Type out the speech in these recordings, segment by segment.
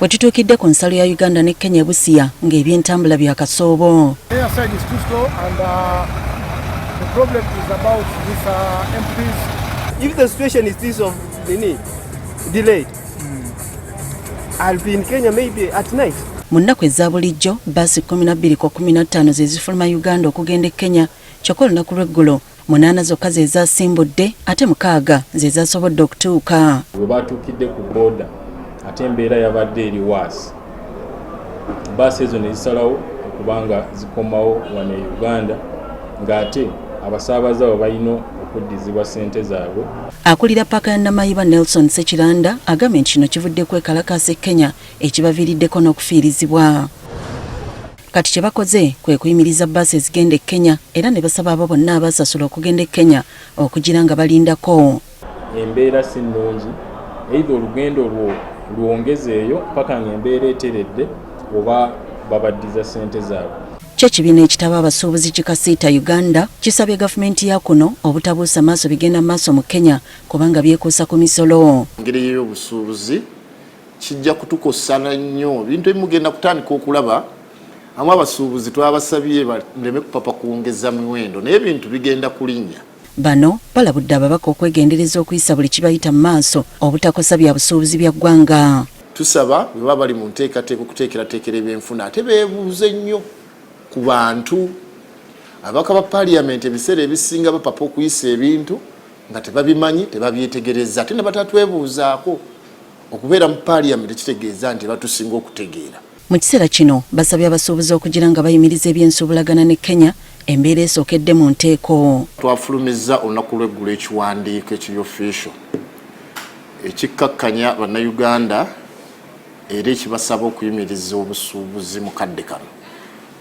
Wetutuukidde ku nsalo ya Uganda ne Kenya Busia ng'ebyentambula bya kasoobo. The problem is about these MPs. If the situation is this of delayed, I'll be in Kenya maybe at night. Mu nnaku eza bulijjo bbaasi 12 ku 15 ze zifuluma Uganda okugenda e Kenya, kyokka olunaku lw'eggulo 8 zokka ze zaasimbudde ate 6 ze zaasobodde okutuuka. Bwe baatuukidde ku booda ate embeera yabadde eri waasi. Bbaasi ezo ne zisalawo okubanga zikomawo wano e Uganda ng'ate abasaabaze abo balina okuddizibwa ssente zaabwe. Akulira paaka ya Namayiba Nelson Sekiranda agambye nti kino kivudde kwekalakaasa e Kenya ekibaviiriddeko n'okufiirizibwa. Kati kye bakoze kwe kuyimiriza bbaasi ezigenda e Kenya era ne basaba abo bonna abaasasula okugenda e Kenya okugira nga balindako. Embeera si nnungi, either olugendo lwongezeeyo paka ng'embeera eteredde oba babaddiza ssente zaabwe. Ekibiina ekitaba abasuubuzi kikasiita Uganda kisabye gavumenti ya kuno obutabuusa maaso bigenda maaso mu Kenya kubanga byekuusa ku misolo. Engeri y'obusuubuzi kijja kutukosana nnyo, ebintu ebimugenda kutandika okulaba amu abasuubuzi twabasabye baleme kupapa kuwongeza miwendo naye ebintu bigenda kulinnya. Bano balabudde ababaka okwegendereza okuyisa buli kibayita mu maaso obutakosa bya busuubuzi bya ggwanga. Tusaba bwe baba bali mu nteekateeka okuteekerateekera ebyenfuna ate beebuuze nnyo ku bantu abaka ba parliament ebiseera ebisinga bapapa okuyisa ebintu nga tebabimanyi tebabyetegereza ate ne batatwebuuzaako okubeera mu parliament kitegeeza nti batusinga okutegeera. Mu kiseera kino basabye abasuubuzi okugira nga bayimiriza ebyensuubulagana ne Kenya embeera esookedde mu nteeko. Twafulumizza olunaku lw'eggulo ekiwandiiko ekiri official ekikkakkanya bannayuganda era ekibasaba okuyimiriza obusuubuzi mu kadde kano.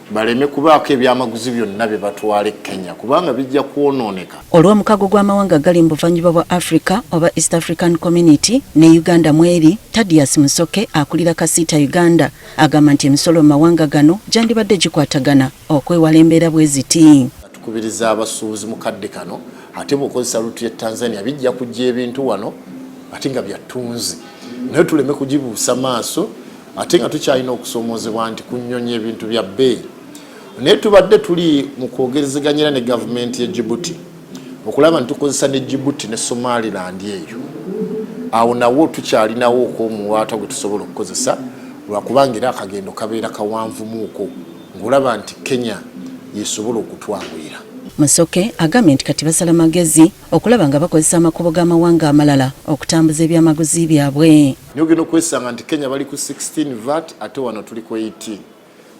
Baleme kubaako ebyamaguzi byonna bye batwala e Kenya kubanga bijja kwonooneka. Olw'omukago gw'amawanga gali mu buvanjuba bwa Africa oba East African Community ne Uganda mweri, Thaddeus Musoke akulira kasiita Uganda agamba nti emisolo mu mawanga gano gyandibadde gikwatagana okwewala embeera bwe ziti. Tukubiriza abasuubuzi mu kadde kano ate bw'okozesa lutu ya Tanzania bijja kujja ebintu wano ate nga byattunzi. Naye tuleme kugibuusa maaso ate nga tukyalina okusomoozebwa nti kunnyonya ebintu bya bbeeyi. Naye tubadde tuli mu kwogerezeganyira ne gavumenti ya Djibouti okulaba nti tukozesa ne Djibouti ne Somaliland eyo. Awo nawo tukyalinawo okw'omuwaata gwe tusobola okukozesa lwakubanga era akagendo kabeera kawanvumuuko ng'olaba nti Kenya yesobola okutwanguyira. Musoke agambye nti kati basala magezi okulaba nga bakozesa amakubo g'amawanga amalala okutambuza ebyamaguzi byabwe. Ogenda okwesanga nti Kenya bali ku 16 VAT ate wano tuli ku 18.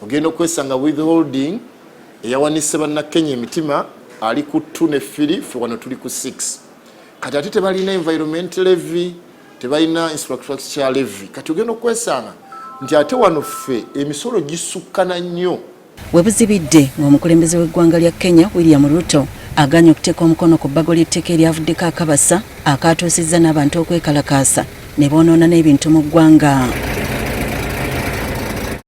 Ogenda okwesanga withholding eyawanise bannakenya emitima ali ku 2 ne 3 fe wano tuli ku 6. Kati ate tebalina environmental levy, tebalina infrastructure levy. Kati ogenda okwesanga nti ate wano ffe emisolo gisukkana nnyo. Webuzibidde ng'omukulembeze w'eggwanga lya Kenya William Ruto aganya okuteeka omukono ku bbago ly'etteka eryavuddeko akabasa akaatuusizza n'abantu okwekalakaasa ne boonoona n'ebintu mu ggwanga.